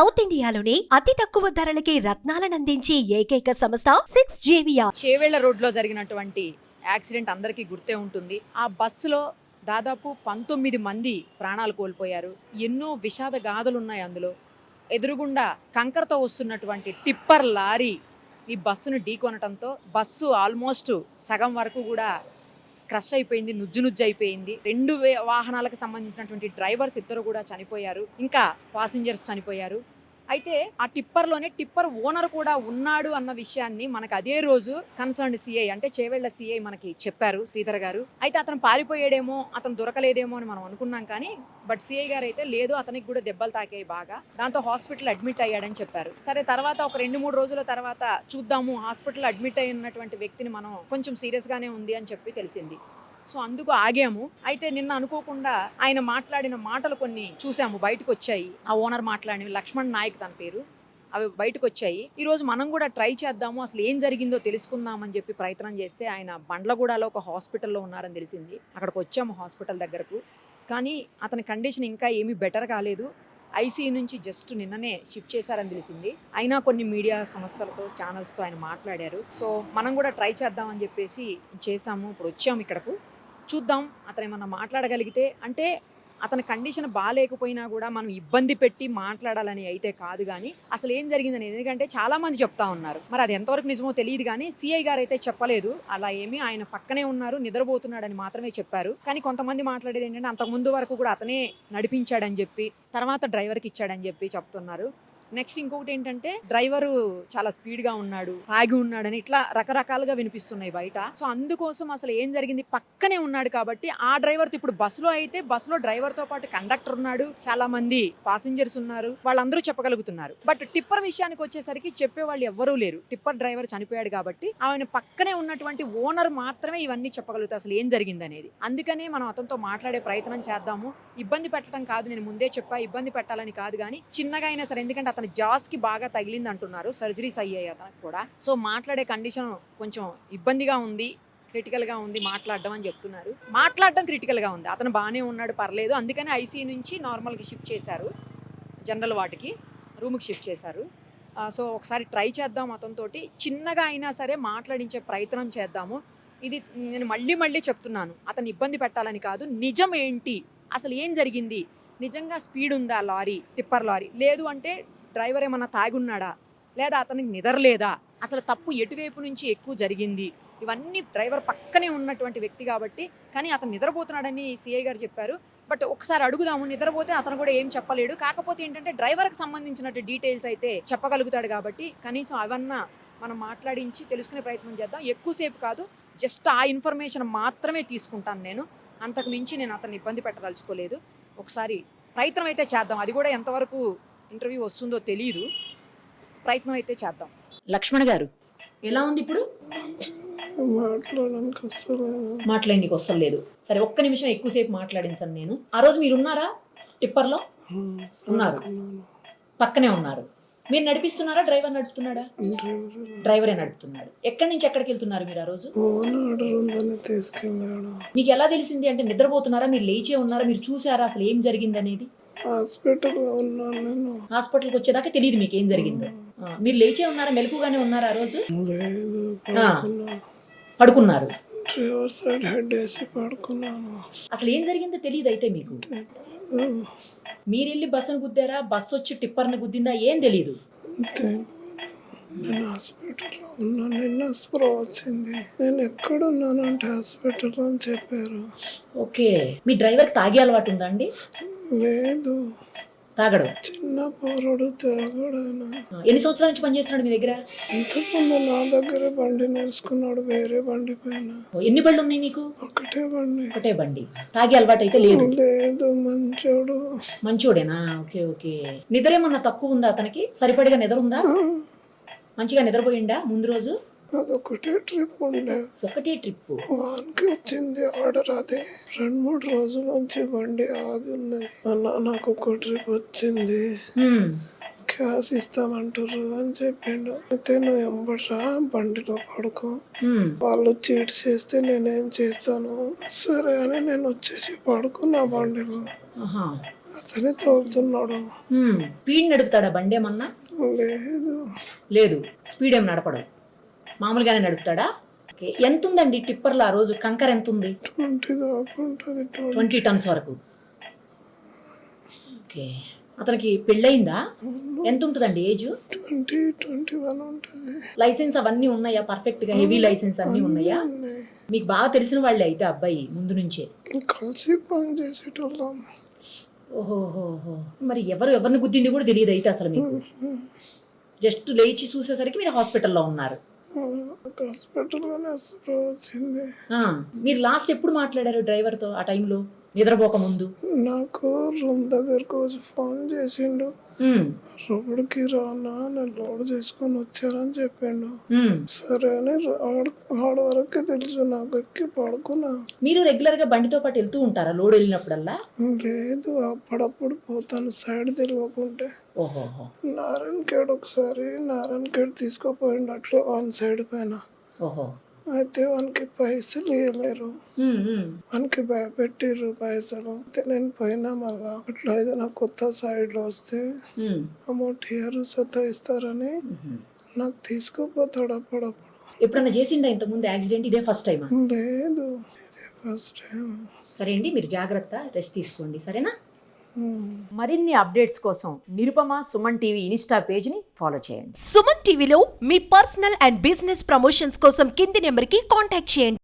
South ఇండియాలోని అతి తక్కువ ధరలకి రత్నాలనందించే ఏకైక సంస్థ 6JVR. చేవేళ్ల రోడ్లో జరిగినటువంటి యాక్సిడెంట్ అందరికీ గుర్తే ఉంటుంది. ఆ బస్సులో దాదాపు 19 మంది ప్రాణాలు కోల్పోయారు. ఎన్నో విషాద గాథలు ఉన్నాయి అందులో. ఎదురుగుండా కంకరతో వస్తున్నటువంటి టిప్పర్ లారీ ఈ బస్సును ఢీకొనటంతో బస్సు ఆల్మోస్ట్ సగం వరకు కూడా క్రష్ అయిపోయింది, నుజ్జు అయిపోయింది. 2 వాహనాలకు సంబంధించినటువంటి డ్రైవర్స్ ఇద్దరు కూడా చనిపోయారు, ఇంకా పాసింజర్స్ చనిపోయారు. అయితే ఆ టిప్పర్లోనే టిప్పర్ ఓనర్ కూడా ఉన్నాడు అన్న విషయాన్ని మనకు అదే రోజు కన్సర్న్ సిఐ అంటే చేవేళ్ల సిఐ మనకి చెప్పారు, శ్రీధర్ గారు. అయితే అతను పారిపోయాడేమో, అతను దొరకలేదేమో అని మనం అనుకున్నాం, కానీ బట్ సిఐ గారు అయితే లేదు, అతనికి కూడా దెబ్బలు తాకాయి బాగా, దాంతో హాస్పిటల్ అడ్మిట్ అయ్యాడని చెప్పారు. సరే, తర్వాత ఒక 2-3 రోజుల తర్వాత చూద్దాము, హాస్పిటల్ అడ్మిట్ అయినటువంటి వ్యక్తిని మనం కొంచెం సీరియస్ గానే ఉంది అని చెప్పి తెలిసింది. సో అందుకు ఆగాము. అయితే నిన్న అనుకోకుండా ఆయన మాట్లాడిన మాటలు కొన్ని చూసాము, బయటకు వచ్చాయి. ఆ ఓనర్ మాట్లాడినవి, లక్ష్మణ్ నాయక్ తన పేరు, అవి బయటకు వచ్చాయి. ఈ రోజు మనం కూడా ట్రై చేద్దాము, అసలు ఏం జరిగిందో తెలుసుకుందామని చెప్పి ప్రయత్నం చేస్తే ఆయన బండ్లగూడలో ఒక హాస్పిటల్లో ఉన్నారని తెలిసింది. అక్కడికి వచ్చాము హాస్పిటల్ దగ్గరకు, కానీ అతని కండిషన్ ఇంకా ఏమీ బెటర్ కాలేదు. ఐసీయూ నుంచి జస్ట్ నిన్ననే షిఫ్ట్ చేశారని తెలిసింది. అయినా కొన్ని మీడియా సంస్థలతో, ఛానల్స్తో ఆయన మాట్లాడారు. సో మనం కూడా ట్రై చేద్దామని చెప్పేసి చేసాము. ఇప్పుడు వచ్చాము ఇక్కడకు, చూద్దాం అతను ఏమన్నా మాట్లాడగలిగితే. అంటే అతని కండిషన్ బాగాలేకపోయినా కూడా మనం ఇబ్బంది పెట్టి మాట్లాడాలని అయితే కాదు, కానీ అసలు ఏం జరిగిందని. ఎందుకంటే చాలా మంది చెప్తా ఉన్నారు, మరి అది ఎంతవరకు నిజమో తెలియదు, కానీ సిఐ గారు అయితే చెప్పలేదు అలా ఏమి. ఆయన పక్కనే ఉన్నారు, నిద్రపోతున్నాడని మాత్రమే చెప్పారు. కానీ కొంతమంది మాట్లాడేది ఏంటంటే అంతకు ముందు వరకు కూడా అతనే నడిపించాడని చెప్పి, తర్వాత డ్రైవర్కి ఇచ్చాడని చెప్పి చెప్తున్నారు. నెక్స్ట్ ఇంకొకటి ఏంటంటే డ్రైవరు చాలా స్పీడ్గా ఉన్నాడు, తాగి ఉన్నాడని ఇట్లా రకరకాలుగా వినిపిస్తున్నాయి బయట. సో అందుకోసం అసలు ఏం జరిగింది, పక్కనే ఉన్నాడు కాబట్టి ఆ డ్రైవర్తో, ఇప్పుడు బస్సులో అయితే బస్సులో డ్రైవర్తో పాటు కండక్టర్ ఉన్నాడు, చాలా మంది పాసింజర్స్ ఉన్నారు, వాళ్ళందరూ చెప్పగలుగుతున్నారు. బట్ టిప్పర్ విషయానికి వచ్చేసరికి చెప్పేవాళ్ళు ఎవ్వరూ లేరు. టిప్పర్ డ్రైవర్ చనిపోయాడు కాబట్టి ఆయన పక్కనే ఉన్నటువంటి ఓనర్ మాత్రమే ఇవన్నీ చెప్పగలుగుతారు అసలు ఏం జరిగింది అనేది. అందుకనే మనం అతనితో మాట్లాడే ప్రయత్నం చేద్దాము. ఇబ్బంది పెట్టడం కాదు, నేను ముందే చెప్పా, ఇబ్బంది పెట్టాలని కాదు, కానీ చిన్నగా అయినా సరే, ఎందుకంటే అతని జాస్ కి బాగా తగిలింది అంటున్నారు, సర్జరీస్ అయ్యాయి అతనికి కూడా. సో మాట్లాడే కండిషన్ కొంచెం ఇబ్బందిగా ఉంది, క్రిటికల్ గా ఉంది మాట్లాడడం అని చెప్తున్నారు. మాట్లాడడం క్రిటికల్ గా ఉంది, అతను బాగానే ఉన్నాడు, పర్లేదు. అందుకని ఐసీయూ నుంచి నార్మల్కి షిఫ్ట్ చేశారు, జనరల్ వాటికి రూమ్కి షిఫ్ట్ చేశారు. సో ఒకసారి ట్రై చేద్దాం, అతనితోటి చిన్నగా అయినా సరే మాట్లాడించే ప్రయత్నం చేద్దాము. ఇది నేను మళ్ళీ చెప్తున్నాను, అతను ఇబ్బంది పెట్టాలని కాదు. నిజం ఏంటి, అసలు ఏం జరిగింది, నిజంగా స్పీడ్ ఉందా లారీ, టిప్పర్ లారీ, లేదు అంటే డ్రైవర్ ఏమన్నా తాగున్నాడా, లేదా అతనికి నిద్రలేదా, అసలు తప్పు ఎటువైపు నుంచి ఎక్కువ జరిగింది, ఇవన్నీ డ్రైవర్ పక్కనే ఉన్నటువంటి వ్యక్తి కాబట్టి. కానీ అతను నిద్రపోతున్నాడని సిఐ గారు చెప్పారు. బట్ ఒకసారి అడుగుదాము, నిద్రపోతే అతను కూడా ఏం చెప్పలేడు. కాకపోతే ఏంటంటే డ్రైవర్కి సంబంధించినట్టు డీటెయిల్స్ అయితే చెప్పగలుగుతాడు కాబట్టి కనీసం అవన్నా మనం మాట్లాడించి తెలుసుకునే ప్రయత్నం చేద్దాం. ఎక్కువసేపు కాదు, జస్ట్ ఆ ఇన్ఫర్మేషన్ మాత్రమే తీసుకుంటాను నేను, అంతకు మించి నేను అతన్ని ఇబ్బంది పెట్టదలుచుకోలేదు. ఒకసారి ప్రయత్నం అయితే చేద్దాం, అది కూడా ఎంతవరకు ఇంటర్వ్యూ వస్తుందో తెలియదు, ప్రయత్నం అయితే చేద్దాం. లక్ష్మణ్ గారు ఎలా ఉంది ఇప్పుడు? మాట్లాడడానికి వస్తలేదు. సరే, ఒక్క నిమిషం ఎక్కువసేపు మాట్లాడించాను నేను. ఆ రోజు మీరు ఉన్నారా టిప్పర్లో? ఉన్నారు, పక్కనే ఉన్నారు. మీరు నడిపిస్తున్నారా, డ్రైవర్ నడుపుతున్నాడా? డ్రైవరే నడుపుతున్నాడు. ఎక్కడి నుంచి ఎక్కడికి వెళ్తున్నారు మీరు ఆ రోజు? మీకు ఎలా తెలిసింది? అంటే నిద్రపోతున్నారా, మీరు లేచే ఉన్నారా, మీరు చూసారా అసలు ఏం జరిగింది అనేది? హాస్పిటల్లో ఉన్నాను నేను. హాస్పిటల్కి వచ్చేదాకా తెలియదు మీకు ఏం జరిగిందో. మీరు లేచే ఉన్నారా, మెలకుగానే ఉన్నారా ఆ రోజు? పడుకున్నారు, డ్రైవర్ సైడ్ హెడ్ వేసి పడుకున్నాను. అసలు ఏం జరిగిందో తెలియదు అయితే మీకు? మీరు వెళ్ళి బస్సును గుద్దారా, బస్సు వచ్చి టిప్పర్ని గుద్దిందా, ఏం తెలీదు? నేను హాస్పిటల్లో ఉన్నాను, నిన్న స్ప్రో వచ్చింది, నేను ఎక్కడున్నాను అంటే హాస్పిటల్ అని చెప్పారు. ఓకే, మీ డ్రైవర్కి తాగే అలవాటు ఉందా అండి? లేదు, తాగడు. చిన్న పౌరుడు, తాగడైనా. ఎన్ని సంవత్సరాల నుంచి పనిచేస్తున్నాడు మీ దగ్గర? ఇంతకుముందు నా దగ్గర బండి నేర్చుకున్నాడు, వేరే బండి పైన. ఎన్ని బండ్లు ఉన్నాయి మీకు? ఒకటే బండి. ఒకటే బండి. తాగే అలవాటు అయితే లేదు? లేదు, మంచోడు. మంచోడేనా? Okay okay. నిద్ర ఏమన్నా తక్కువ ఉందా అతనికి? సరిపడిగా నిద్ర ఉందా? మంచిగా నిద్రపోయిండా ముందు రోజు? అదొకటే ట్రిప్ ఉండే. ఒకటే ట్రిప్ వానికి వచ్చింది ఆర్డర్. అదే 2-3 రోజుల నుంచి బండి ఆగి ఉన్నది. అన్న నాకు ఒక ట్రిప్ వచ్చింది, క్యాష్ ఇస్తామంటారు అని చెప్పిండు. అయితే నువ్వు ఎంబడ్రా, బండిలో పడుకో, వాళ్ళు చీట్ చేస్తే నేనేం చేస్తాను, సరే అని నేను వచ్చేసి పడుకున్నా బండిలో. అతనే తోలుతున్నాడు. స్పీడ్ నడుపుతాడా బండి ఏమన్నా? లేదు, లేదు, స్పీడ్ ఏం నడపడం, మామూలుగానే నడుపుతాడా? ఓకే. ఎంత ఉందండి టిప్పర్లో ఆ రోజు కంకర ఎంత ఉంది? 20 దాకా ఉంటుంది. 20 టన్స్ వరకు. ఓకే. అతనికి పెళ్ళయిందా? ఎంత ఉంటుందండి ఏజ్? 20-21 ఉంటుంది. లైసెన్స్ అవన్నీ ఉన్నాయా? పర్ఫెక్ట్ గా హెవీ లైసెన్స్ అన్నీ ఉన్నాయా? ఉన్నాయి. మీకు బాగా తెలిసిన వాళ్ళే అయితే అబ్బాయి ముందు నుంచే? కలిసి పని చేసేటోళ్ళం. ఓహోహోహో. మరి ఎవరిని గుద్దింది కూడా తెలియదు అయితే అసలు మీకు? జస్ట్ లేచి చూసేసరికి మీరు హాస్పిటల్లో ఉన్నారు. హాస్పిటల్లోనే వచ్చింది. మీరు లాస్ట్ ఎప్పుడు మాట్లాడారు డ్రైవర్తో ఆ టైంలో, నిద్రపోక ముందు? నాకు రూమ్ దగ్గరకు వచ్చి ఫోన్ చేసిండు. రోడ్డుకి రానా, నేను లోడ్ చేసుకొని వచ్చానని చెప్పిండు. సరే అని ఆడ వరకు తెలుసు, నాకు ఎక్కి పడుకున్నా. మీరు రెగ్యులర్ గా బండితో పాటు వెళ్తూ ఉంటారా లోడ్ వెళ్ళినప్పుడల్లా? లేదు, అప్పుడప్పుడు పోతాను సైడ్ తెలియకుంటే. ఓహోహో. నారాయణఖేడ్ ఒకసారి నారాయణఖేడ్ తీసుకోపోయిండు అట్లే వన్ సైడ్ పైన. ఓహో. అయితే వానికి పైసలు ఇవ్వలేరు, వానికి భయపెట్టిర్రు పైసలు. అయితే నేను పోయినా మళ్ళా అట్లా ఏదైనా కొత్త సైడ్ లో వస్తే అమౌంట్ ఇయ్యరు, సతాయిస్తారని నాకు తీసుకుపోతాడు అప్పుడప్పుడు. ఎప్పుడన్నా చేసిండా ఇంత ముందు యాక్సిడెంట్? ఇదే ఫస్ట్ టైమా? లేదు, ఇదే ఫస్ట్ టైం. సరే అండి, మీరు జాగ్రత్త, రెస్ట్ తీసుకోండి, సరేనా? మరిన్ని అప్డేట్స్ కోసం నిరుపమ సుమన్ టీవీ ఇన్స్టా పేజ్ని ఫాలో చేయండి. సుమన్ టీవీలో మీ పర్సనల్ అండ్ బిజినెస్ ప్రమోషన్స్ కోసం కింది నెంబర్కి కాంటాక్ట్ చేయండి.